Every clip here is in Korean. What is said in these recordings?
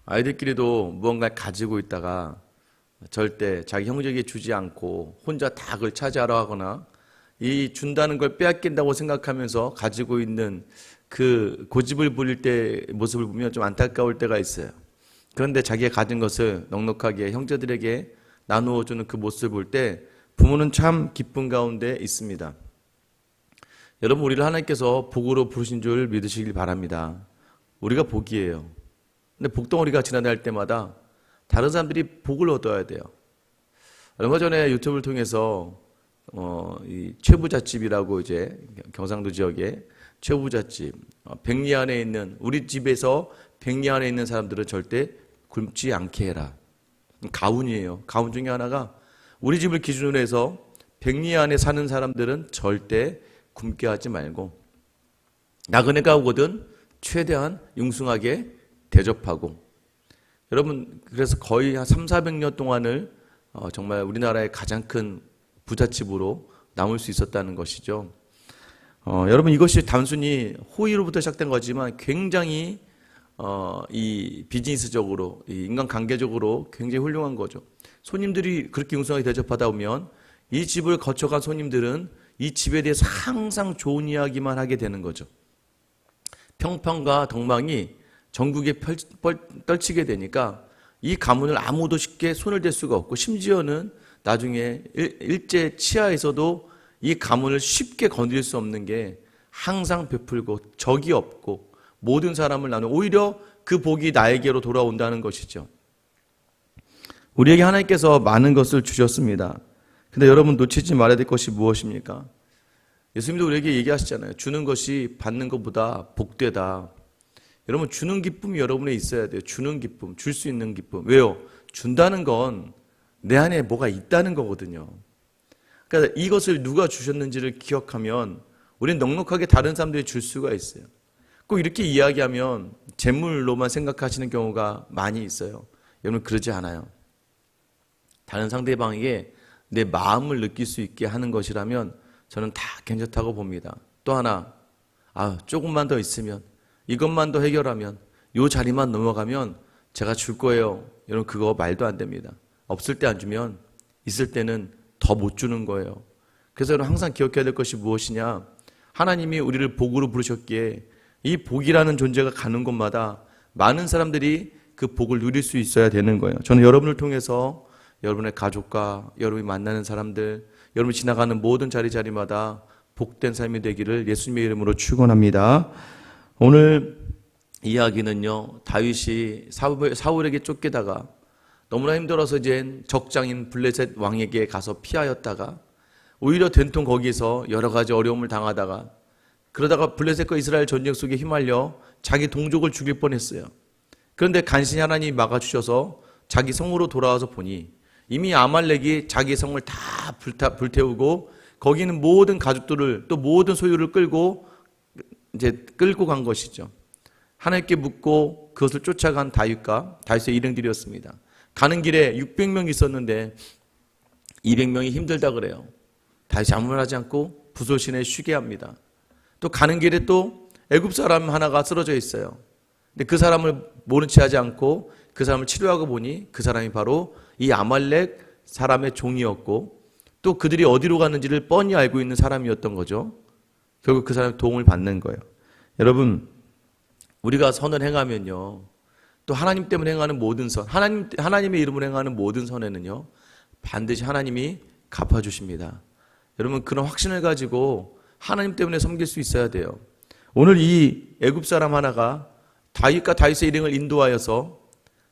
아이들끼리도 무언가를 가지고 있다가 절대 자기 형제에게 주지 않고 혼자 다 그걸 차지하려 하거나 이 준다는 걸 빼앗긴다고 생각하면서 가지고 있는 그 고집을 부릴 때 모습을 보면 좀 안타까울 때가 있어요. 그런데 자기가 가진 것을 넉넉하게 형제들에게 나누어주는 그 모습을 볼 때 부모는 참 기쁜 가운데 있습니다. 여러분, 우리를 하나님께서 복으로 부르신 줄 믿으시길 바랍니다. 우리가 복이에요. 근데 복덩어리가 지나갈 때마다 다른 사람들이 복을 얻어야 돼요. 얼마 전에 유튜브를 통해서 이 최부잣집이라고 이제 경상도 지역에 최부잣집, 백리 안에 있는 우리 집에서 백리 안에 있는 사람들은 절대 굶지 않게 해라. 가훈이에요. 가훈 중에 하나가 우리 집을 기준으로 해서 백리 안에 사는 사람들은 절대 굶게 하지 말고 나그네가 오거든 최대한 융숭하게 대접하고. 여러분, 그래서 거의 한 300~400년 동안을 정말 우리나라의 가장 큰 부잣집으로 남을 수 있었다는 것이죠. 여러분, 이것이 단순히 호의로부터 시작된 거지만 굉장히 이 비즈니스적으로, 이 인간관계적으로 굉장히 훌륭한 거죠. 손님들이 그렇게 융숭하게 대접하다 보면 이 집을 거쳐간 손님들은 이 집에 대해서 항상 좋은 이야기만 하게 되는 거죠. 평판과 덕망이 전국에 떨치게 되니까 이 가문을 아무도 쉽게 손을 댈 수가 없고, 심지어는 나중에 일제 치하에서도 이 가문을 쉽게 건드릴 수 없는 게 항상 베풀고 적이 없고 모든 사람을 나누고 오히려 그 복이 나에게로 돌아온다는 것이죠. 우리에게 하나님께서 많은 것을 주셨습니다. 근데 여러분, 놓치지 말아야 될 것이 무엇입니까? 예수님도 우리에게 얘기하시잖아요. 주는 것이 받는 것보다 복되다. 여러분, 주는 기쁨이 여러분에 있어야 돼요. 주는 기쁨, 줄 수 있는 기쁨. 왜요? 준다는 건 내 안에 뭐가 있다는 거거든요. 그러니까 이것을 누가 주셨는지를 기억하면 우리는 넉넉하게 다른 사람들이 줄 수가 있어요. 꼭 이렇게 이야기하면 재물로만 생각하시는 경우가 많이 있어요. 여러분, 그러지 않아요. 다른 상대방에게 내 마음을 느낄 수 있게 하는 것이라면 저는 다 괜찮다고 봅니다. 또 하나, 조금만 더 있으면, 이것만 더 해결하면, 이 자리만 넘어가면 제가 줄 거예요. 여러분, 그거 말도 안 됩니다. 없을 때 안 주면 있을 때는 더 못 주는 거예요. 그래서 여러분, 항상 기억해야 될 것이 무엇이냐? 하나님이 우리를 복으로 부르셨기에 이 복이라는 존재가 가는 곳마다 많은 사람들이 그 복을 누릴 수 있어야 되는 거예요. 저는 여러분을 통해서 여러분의 가족과 여러분이 만나는 사람들, 여러분이 지나가는 모든 자리마다 복된 삶이 되기를 예수님의 이름으로 축원합니다. 오늘 이야기는요, 다윗이 사울에게 쫓기다가 너무나 힘들어서 이제 적장인 블레셋 왕에게 가서 피하였다가 오히려 된통 거기서 여러 가지 어려움을 당하다가 그러다가 블레셋과 이스라엘 전쟁 속에 휘말려 자기 동족을 죽일 뻔했어요. 그런데 간신히 하나님이 막아주셔서 자기 성으로 돌아와서 보니 이미 아말렉이 자기 성을 다 불태우고 거기 있는 모든 가족들을 또 모든 소유를 끌고 간 것이죠. 하나님께 묻고 그것을 쫓아간 다윗과 다윗의 일행들이었습니다. 가는 길에 600명 있었는데 200명이 힘들다 그래요. 다윗이 아무 말 하지 않고 부솔신에 쉬게 합니다. 또 가는 길에 또 애굽 사람 하나가 쓰러져 있어요. 근데 그 사람을 모른 채 하지 않고 그 사람을 치료하고 보니 그 사람이 바로 이 아말렉 사람의 종이었고 또 그들이 어디로 갔는지를 뻔히 알고 있는 사람이었던 거죠. 결국 그 사람의 도움을 받는 거예요. 여러분, 우리가 선을 행하면요, 또 하나님 때문에 행하는 모든 선, 하나님의 이름으로 행하는 모든 선에는요, 반드시 하나님이 갚아주십니다. 여러분, 그런 확신을 가지고 하나님 때문에 섬길 수 있어야 돼요. 오늘 이 애굽 사람 하나가 다윗과 다윗의 일행을 인도하여서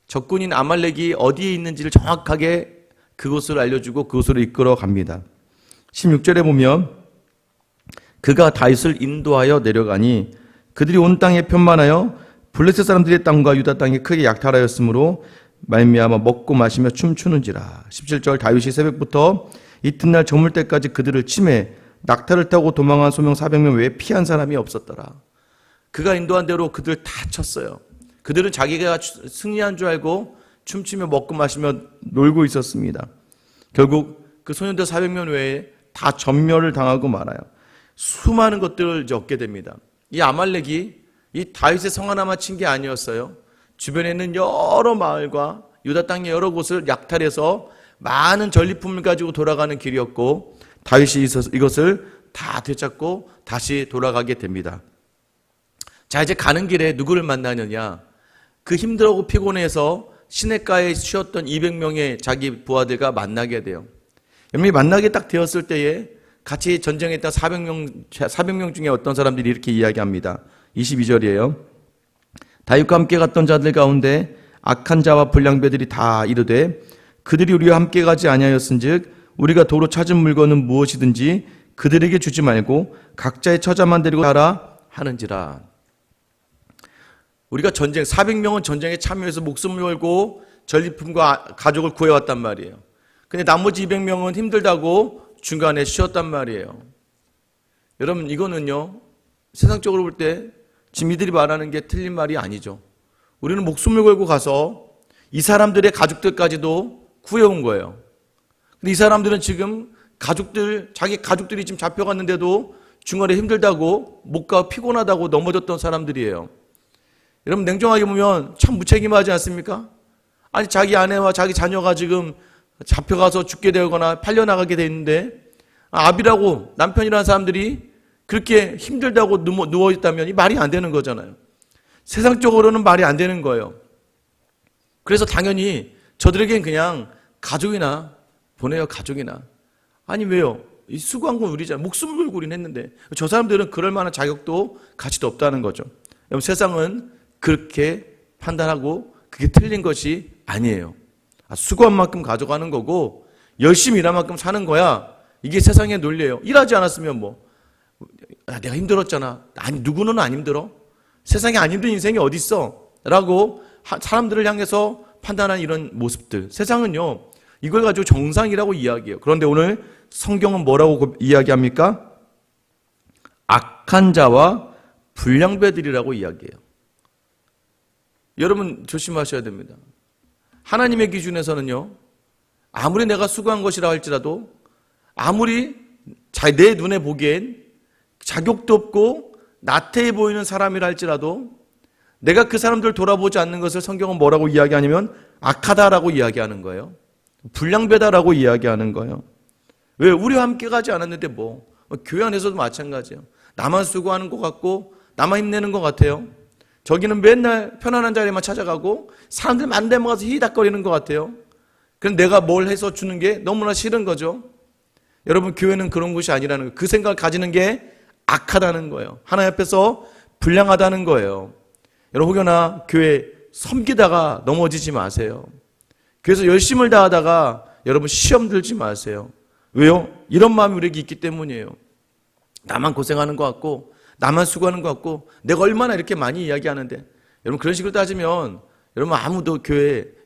적군인 아말렉이 어디에 있는지를 정확하게 그곳을 알려주고 그곳으로 이끌어 갑니다. 16절에 보면 그가 다윗을 인도하여 내려가니 그들이 온 땅에 편만하여 블레셋 사람들의 땅과 유다 땅이 크게 약탈하였으므로 말미암아 먹고 마시며 춤추는지라. 17절 다윗이 새벽부터 이튿날 저물 때까지 그들을 치매 낙타를 타고 도망한 소명 400명 외에 피한 사람이 없었더라. 그가 인도한 대로 그들 다 쳤어요. 그들은 자기가 승리한 줄 알고 춤추며 먹고 마시며 놀고 있었습니다. 결국 그 소년들 400명 외에 다 전멸을 당하고 말아요. 수많은 것들을 얻게 됩니다. 이 아말렉이 이 다윗의 성 하나만 친 게 아니었어요. 주변에 있는 여러 마을과 유다 땅의 여러 곳을 약탈해서 많은 전리품을 가지고 돌아가는 길이었고, 다윗이 이것을 다 되찾고 다시 돌아가게 됩니다. 자, 이제 가는 길에 누구를 만나느냐? 그 힘들고 피곤해서 시냇가에 쉬었던 200명의 자기 부하들과 만나게 돼요. 여러분이 만나게 딱 되었을 때에 같이 전쟁했던 400명 중에 어떤 사람들이 이렇게 이야기합니다. 22절이에요. 다윗과 함께 갔던 자들 가운데 악한 자와 불량배들이 다 이르되 그들이 우리와 함께 가지 아니하였은즉 우리가 도로 찾은 물건은 무엇이든지 그들에게 주지 말고 각자의 처자만 데리고 가라 하는지라. 우리가 400명은 전쟁에 참여해서 목숨을 걸고 전리품과 가족을 구해왔단 말이에요. 근데 나머지 200명은 힘들다고 중간에 쉬었단 말이에요. 여러분, 이거는요, 세상적으로 볼 때 지금 이들이 말하는 게 틀린 말이 아니죠. 우리는 목숨을 걸고 가서 이 사람들의 가족들까지도 구해온 거예요. 근데 이 사람들은 지금 자기 가족들이 지금 잡혀갔는데도 중간에 힘들다고 못 가 피곤하다고 넘어졌던 사람들이에요. 여러분, 냉정하게 보면 참 무책임하지 않습니까? 아니, 자기 아내와 자기 자녀가 지금 잡혀가서 죽게 되거나 팔려나가게 돼 있는데, 아비라고 남편이라는 사람들이 그렇게 힘들다고 누워있다면 이 말이 안 되는 거잖아요. 세상적으로는 말이 안 되는 거예요. 그래서 당연히 저들에겐 그냥 가족이나 보내요, 가족이나. 아니, 왜요? 이 수고한 건 우리잖아요. 목숨을 걸고 우린 했는데. 저 사람들은 그럴 만한 자격도 가치도 없다는 거죠. 여러분, 세상은 그렇게 판단하고 그게 틀린 것이 아니에요. 수고한 만큼 가져가는 거고 열심히 일한 만큼 사는 거야. 이게 세상의 논리예요. 일하지 않았으면 내가 힘들었잖아. 아니, 누구는 안 힘들어? 세상에 안 힘든 인생이 어디 있어? 라고 사람들을 향해서 판단하는 이런 모습들. 세상은요, 이걸 가지고 정상이라고 이야기해요. 그런데 오늘 성경은 뭐라고 이야기합니까? 악한 자와 불량배들이라고 이야기해요. 여러분, 조심하셔야 됩니다. 하나님의 기준에서는요, 아무리 내가 수고한 것이라 할지라도, 아무리 내 눈에 보기엔 자격도 없고 나태해 보이는 사람이라 할지라도 내가 그 사람들을 돌아보지 않는 것을 성경은 뭐라고 이야기하냐면 악하다라고 이야기하는 거예요. 불량배다라고 이야기하는 거예요. 왜? 우리와 함께 가지 않았는데 교회 안에서도 마찬가지예요. 나만 수고하는 것 같고 나만 힘내는 것 같아요. 저기는 맨날 편안한 자리만 찾아가고 사람들 많은 데만 가서 히히닥거리는 것 같아요. 그럼 내가 뭘 해서 주는 게 너무나 싫은 거죠. 여러분, 교회는 그런 곳이 아니라는 거예요. 그 생각을 가지는 게 악하다는 거예요. 하나님 앞에서 불량하다는 거예요. 여러분, 혹여나 교회 섬기다가 넘어지지 마세요. 그래서 열심을 다하다가 여러분 시험 들지 마세요. 왜요? 이런 마음이 우리에게 있기 때문이에요. 나만 고생하는 것 같고 나만 수고하는 것 같고 내가 얼마나 이렇게 많이 이야기하는데, 여러분 그런 식으로 따지면 여러분 아무도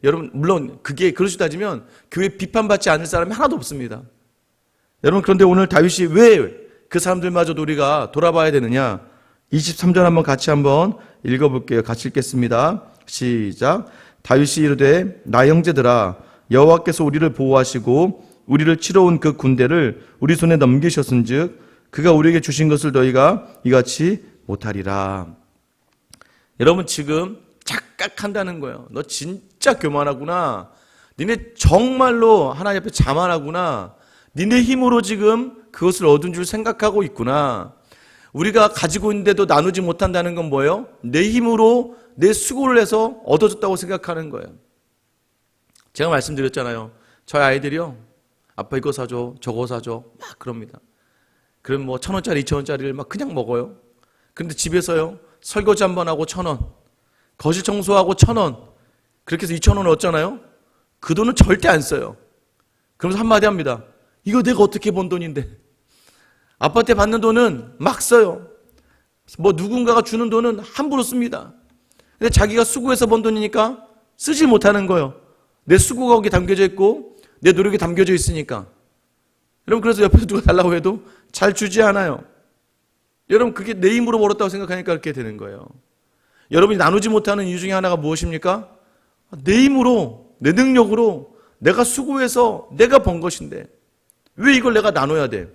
여러분 물론 그게 그런 식으로 따지면 교회 비판받지 않을 사람이 하나도 없습니다. 여러분, 그런데 오늘 다윗이 왜 그 사람들마저도 우리가 돌아봐야 되느냐? 23절 한번 읽어볼게요. 같이 읽겠습니다. 시작. 다윗이 이르되 나 형제들아, 여호와께서 우리를 보호하시고 우리를 치러 온 그 군대를 우리 손에 넘기셨은즉 그가 우리에게 주신 것을 너희가 이같이 못하리라. 여러분, 지금 착각한다는 거예요. 너 진짜 교만하구나. 니네 정말로 하나님 앞에 자만하구나. 니네 힘으로 지금 그것을 얻은 줄 생각하고 있구나. 우리가 가지고 있는데도 나누지 못한다는 건 뭐예요? 내 힘으로 내 수고를 해서 얻어졌다고 생각하는 거예요. 제가 말씀드렸잖아요. 저희 아이들이요, 아빠 이거 사줘, 저거 사줘, 막 그럽니다. 그럼 1,000원짜리, 2,000원짜리를 막 그냥 먹어요. 그런데 집에서요, 설거지 한번 하고 1,000원, 거실 청소하고 1,000원, 그렇게 해서 2,000원을 얻잖아요. 그 돈은 절대 안 써요. 그러면서 한마디 합니다. 이거 내가 어떻게 번 돈인데. 아빠한테 받는 돈은 막 써요. 누군가가 주는 돈은 함부로 씁니다. 근데 자기가 수고해서 번 돈이니까 쓰지 못하는 거예요. 내 수고가 거기 담겨져 있고 내 노력이 담겨져 있으니까. 여러분, 그래서 옆에서 누가 달라고 해도 잘 주지 않아요. 여러분, 그게 내 힘으로 벌었다고 생각하니까 그렇게 되는 거예요. 여러분이 나누지 못하는 이유 중에 하나가 무엇입니까? 내 힘으로, 내 능력으로 내가 수고해서 내가 번 것인데 왜 이걸 내가 나눠야 돼?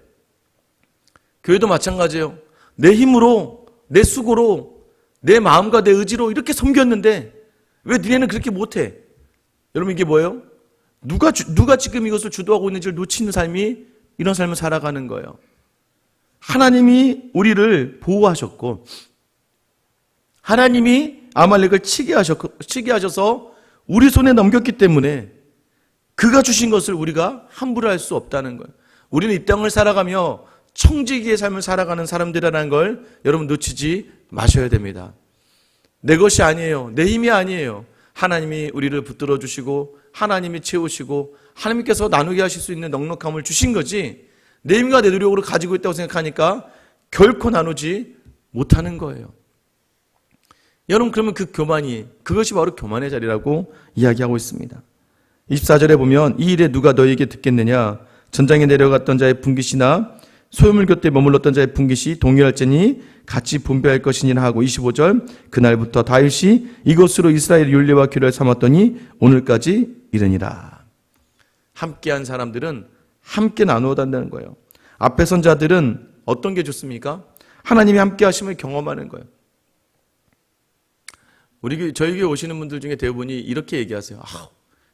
교회도 마찬가지예요. 내 힘으로, 내 수고로, 내 마음과 내 의지로 이렇게 섬겼는데 왜 니네는 그렇게 못해? 여러분 이게 뭐예요? 누가 지금 이것을 주도하고 있는지를 놓치는 삶이 이런 삶을 살아가는 거예요. 하나님이 우리를 보호하셨고 하나님이 아말렉을 치게 하셔서 우리 손에 넘겼기 때문에 그가 주신 것을 우리가 함부로 할 수 없다는 거예요. 우리는 이 땅을 살아가며 청지기의 삶을 살아가는 사람들이라는 걸 여러분 놓치지 마셔야 됩니다. 내 것이 아니에요. 내 힘이 아니에요. 하나님이 우리를 붙들어 주시고 하나님이 채우시고 하나님께서 나누게 하실 수 있는 넉넉함을 주신 거지 내 힘과 내 노력으로 가지고 있다고 생각하니까 결코 나누지 못하는 거예요. 여러분 그러면 그 교만이 그것이 바로 교만의 자리라고 이야기하고 있습니다. 24절에 보면 이 일에 누가 너희에게 듣겠느냐 전장에 내려갔던 자의 분깃이나 소유물 곁에 머물렀던 자의 분깃이 동일할지니 같이 분배할 것이니라 하고 25절 그날부터 다윗이 이것으로 이스라엘의 율례와 규례를 삼았더니 오늘까지 이르니라. 함께한 사람들은 함께 나누어 간다는 거예요. 앞에 선 자들은 어떤 게 좋습니까? 하나님이 함께 하심을 경험하는 거예요. 저희 교회 오시는 분들 중에 대부분이 이렇게 얘기하세요.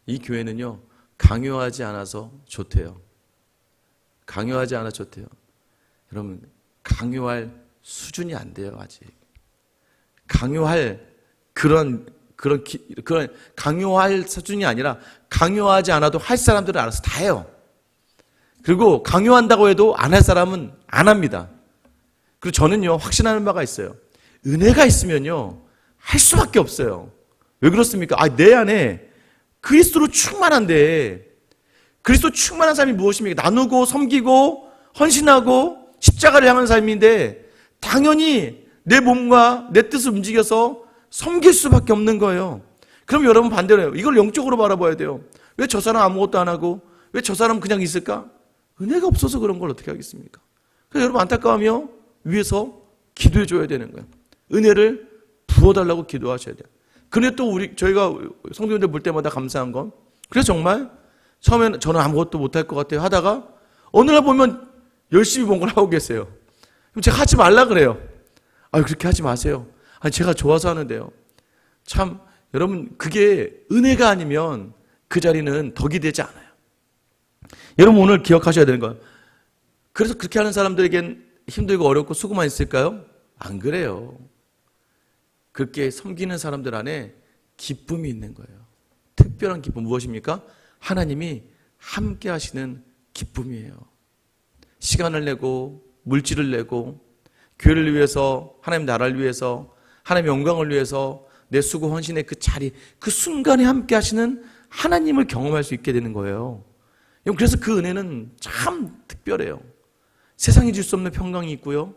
이 교회는요 강요하지 않아서 좋대요. 강요하지 않아 좋대요. 여러분 강요할 수준이 안 돼요 아직. 강요할 그런 강요할 수준이 아니라 강요하지 않아도 할 사람들은 알아서 다 해요. 그리고 강요한다고 해도 안 할 사람은 안 합니다. 그리고 저는요 확신하는 바가 있어요. 은혜가 있으면요 할 수밖에 없어요. 왜 그렇습니까? 내 안에 그리스도로 충만한데 그리스도 충만한 삶이 무엇입니까? 나누고 섬기고 헌신하고 십자가를 향한 삶인데 당연히 내 몸과 내 뜻을 움직여서 섬길 수밖에 없는 거예요. 그럼 여러분 반대로 해요. 이걸 영적으로 바라봐야 돼요. 왜 저 사람 아무것도 안 하고 왜 저 사람 그냥 있을까? 은혜가 없어서 그런 걸 어떻게 하겠습니까? 그래서 여러분 안타까우며 위에서 기도해 줘야 되는 거예요. 은혜를 부어달라고 기도하셔야 돼요. 근데 또 저희가 성도님들 볼 때마다 감사한 건 그래서 정말 처음에는 저는 아무것도 못할 것 같아요 하다가 어느 날 보면 열심히 뭔가를 하고 계세요. 그럼 제가 하지 말라 그래요. 그렇게 하지 마세요. 제가 좋아서 하는데요. 참 여러분 그게 은혜가 아니면 그 자리는 덕이 되지 않아요. 여러분 오늘 기억하셔야 되는 건 그래서 그렇게 하는 사람들에겐 힘들고 어렵고 수고만 있을까요? 안 그래요. 그렇게 섬기는 사람들 안에 기쁨이 있는 거예요. 특별한 기쁨 무엇입니까? 하나님이 함께 하시는 기쁨이에요. 시간을 내고 물질을 내고 교회를 위해서 하나님 나라를 위해서 하나님의 영광을 위해서 내 수고 헌신의 그 자리 그 순간에 함께 하시는 하나님을 경험할 수 있게 되는 거예요. 그래서 그 은혜는 참 특별해요. 세상이 줄 수 없는 평강이 있고요.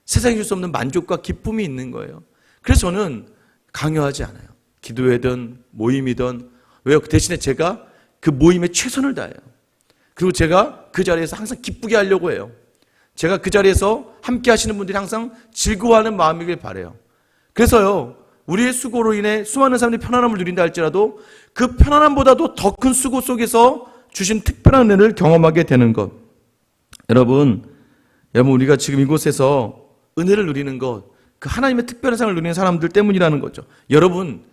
세상이 줄 수 없는 만족과 기쁨이 있는 거예요. 그래서 저는 강요하지 않아요. 기도회든 모임이든 왜요? 그 대신에 제가 그 모임에 최선을 다해요. 그리고 제가 그 자리에서 항상 기쁘게 하려고 해요. 제가 그 자리에서 함께 하시는 분들이 항상 즐거워하는 마음이길 바라요. 그래서요 우리의 수고로 인해 수많은 사람들이 편안함을 누린다 할지라도 그 편안함보다도 더 큰 수고 속에서 주신 특별한 은혜를 경험하게 되는 것. 여러분 우리가 지금 이곳에서 은혜를 누리는 것 그 하나님의 특별한 상을 누리는 사람들 때문이라는 거죠. 여러분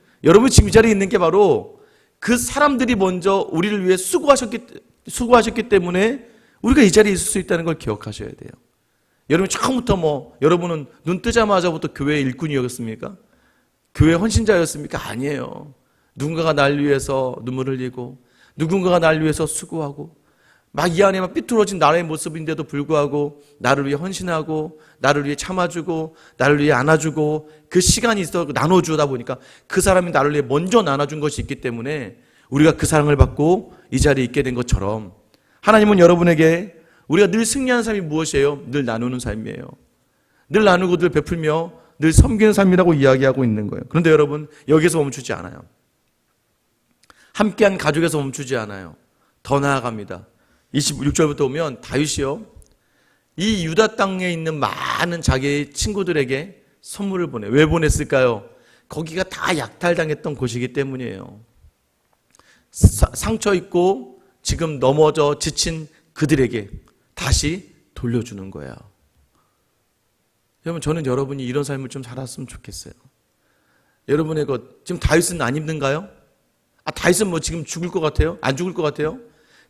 지금 이 자리에 있는 게 바로 그 사람들이 먼저 우리를 위해 수고하셨기 때문에 우리가 이 자리에 있을 수 있다는 걸 기억하셔야 돼요. 여러분 처음부터 여러분은 눈 뜨자마자부터 교회의 일꾼이었습니까? 교회 헌신자였습니까? 아니에요. 누군가가 날 위해서 눈물 흘리고 누군가가 날 위해서 수고하고 이 안에 삐뚤어진 나의 모습인데도 불구하고 나를 위해 헌신하고 나를 위해 참아주고 나를 위해 안아주고 그 시간이 있어 나눠주다 보니까 그 사람이 나를 위해 먼저 나눠준 것이 있기 때문에 우리가 그 사랑을 받고 이 자리에 있게 된 것처럼 하나님은 여러분에게 우리가 늘 승리하는 삶이 무엇이에요? 늘 나누는 삶이에요. 늘 나누고 늘 베풀며 늘 섬기는 삶이라고 이야기하고 있는 거예요. 그런데 여러분 여기서 멈추지 않아요. 함께한 가족에서 멈추지 않아요. 더 나아갑니다. 26절부터 보면 다윗이요 이 유다 땅에 있는 많은 자기의 친구들에게 선물을 보내. 왜 보냈을까요? 거기가 다 약탈당했던 곳이기 때문이에요. 상처 있고 지금 넘어져 지친 그들에게 다시 돌려주는 거예요. 여러분 저는 여러분이 이런 삶을 좀 살았으면 좋겠어요. 여러분의 것, 지금 다윗은 안 힘든가요? 다윗은 뭐 지금 죽을 것 같아요? 안 죽을 것 같아요?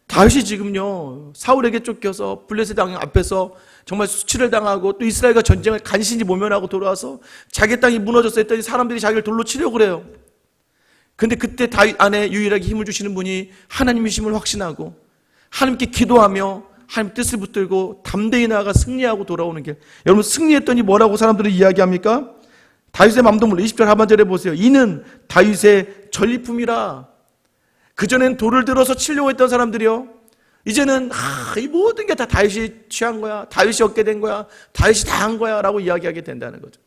다윗이 지금요, 사울에게 쫓겨서 블레셋 왕 앞에서 정말 수치를 당하고 또 이스라엘과 전쟁을 간신히 모면하고 돌아와서 자기 땅이 무너졌어 했더니 사람들이 자기를 돌로 치려고 그래요. 근데 그때 다윗 안에 유일하게 힘을 주시는 분이 하나님이심을 확신하고 하나님께 기도하며 하나님 뜻을 붙들고 담대히 나아가 승리하고 돌아오는 길. 여러분, 승리했더니 뭐라고 사람들이 이야기합니까? 다윗의 맘도 몰라. 20절 하반절에 보세요. 이는 다윗의 전리품이라. 그전엔 돌을 들어서 치려고 했던 사람들이요, 이제는 이 모든 게 다 다윗이 취한 거야, 다윗이 얻게 된 거야, 다윗이 다 한 거야 라고 이야기하게 된다는 거죠.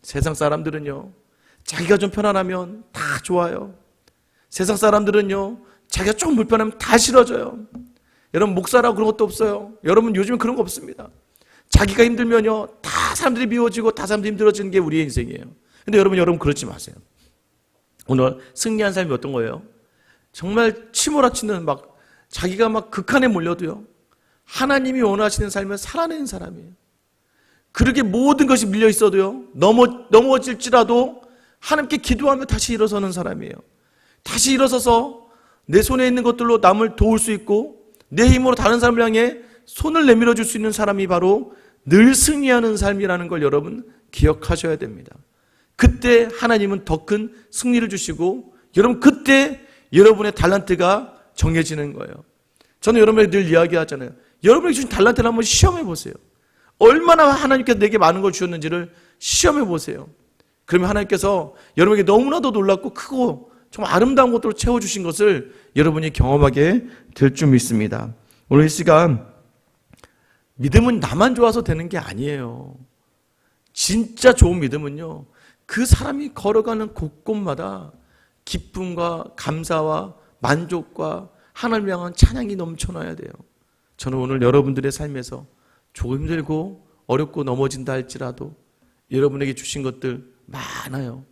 세상 사람들은요, 자기가 좀 편안하면 다 좋아요. 세상 사람들은요, 자기가 조금 불편하면 다 싫어져요. 여러분, 목사라고 그런 것도 없어요. 여러분, 요즘 그런 거 없습니다. 자기가 힘들면요, 다 사람들이 미워지고 다 사람들이 힘들어지는 게 우리의 인생이에요. 근데 여러분 그러지 마세요. 오늘 승리한 삶이 어떤 거예요? 정말 치몰아치는 자기가 극한에 몰려도요, 하나님이 원하시는 삶을 살아내는 사람이에요. 그렇게 모든 것이 밀려 있어도요, 넘어질지라도 하나님께 기도하며 다시 일어서는 사람이에요. 다시 일어서서 내 손에 있는 것들로 남을 도울 수 있고 내 힘으로 다른 사람을 향해 손을 내밀어 줄 수 있는 사람이 바로 늘 승리하는 삶이라는 걸 여러분 기억하셔야 됩니다. 그때 하나님은 더 큰 승리를 주시고, 여러분 그때 여러분의 달란트가 정해지는 거예요. 저는 여러분에게 늘 이야기하잖아요. 여러분에게 주신 달란트를 한번 시험해 보세요. 얼마나 하나님께서 내게 많은 걸 주셨는지를 시험해 보세요. 그러면 하나님께서 여러분에게 너무나도 놀랍고 크고 정말 아름다운 것들로 채워주신 것을 여러분이 경험하게 될 줄 믿습니다. 오늘 이 시간, 믿음은 나만 좋아서 되는 게 아니에요. 진짜 좋은 믿음은요, 그 사람이 걸어가는 곳곳마다 기쁨과 감사와 만족과 하나님을 향한 찬양이 넘쳐나야 돼요. 저는 오늘 여러분들의 삶에서 조금 힘들고 어렵고 넘어진다 할지라도 여러분에게 주신 것들 많아요.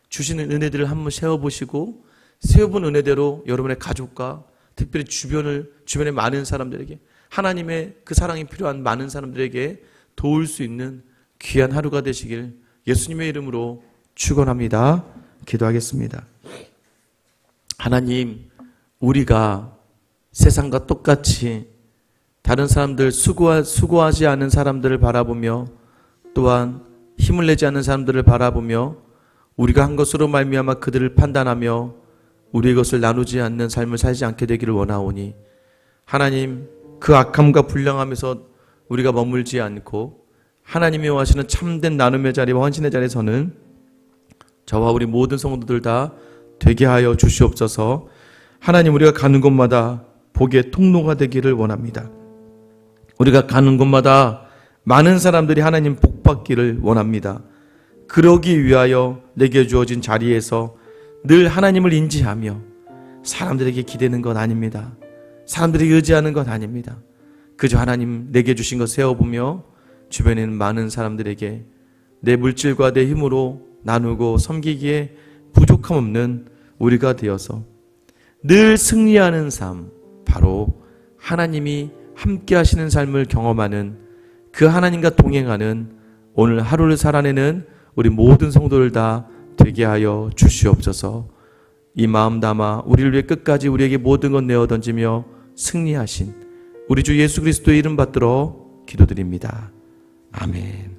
주시는 은혜들을 한번 세워보시고, 세워본 은혜대로 여러분의 가족과 특별히 주변의 많은 사람들에게, 하나님의 그 사랑이 필요한 많은 사람들에게 도울 수 있는 귀한 하루가 되시길 예수님의 이름으로 축원합니다. 기도하겠습니다. 하나님, 우리가 세상과 똑같이 다른 사람들, 수고하지 않은 사람들을 바라보며 또한 힘을 내지 않는 사람들을 바라보며 우리가 한 것으로 말미암아 그들을 판단하며 우리의 것을 나누지 않는 삶을 살지 않게 되기를 원하오니, 하나님, 그 악함과 불량함에서 우리가 머물지 않고 하나님이 원하시는 참된 나눔의 자리와 헌신의 자리에서는 저와 우리 모든 성도들 다 되게 하여 주시옵소서. 하나님, 우리가 가는 곳마다 복의 통로가 되기를 원합니다. 우리가 가는 곳마다 많은 사람들이 하나님 복 받기를 원합니다. 그러기 위하여 내게 주어진 자리에서 늘 하나님을 인지하며 사람들에게 기대는 건 아닙니다. 사람들에게 의지하는 건 아닙니다. 그저 하나님 내게 주신 것 세워보며 주변에 있는 많은 사람들에게 내 물질과 내 힘으로 나누고 섬기기에 부족함 없는 우리가 되어서 늘 승리하는 삶, 바로 하나님이 함께 하시는 삶을 경험하는, 그 하나님과 동행하는 오늘 하루를 살아내는 우리 모든 성도들 다 되게 하여 주시옵소서. 이 마음 담아 우리를 위해 끝까지 우리에게 모든 것 내어 던지며 승리하신 우리 주 예수 그리스도의 이름 받들어 기도드립니다. 아멘.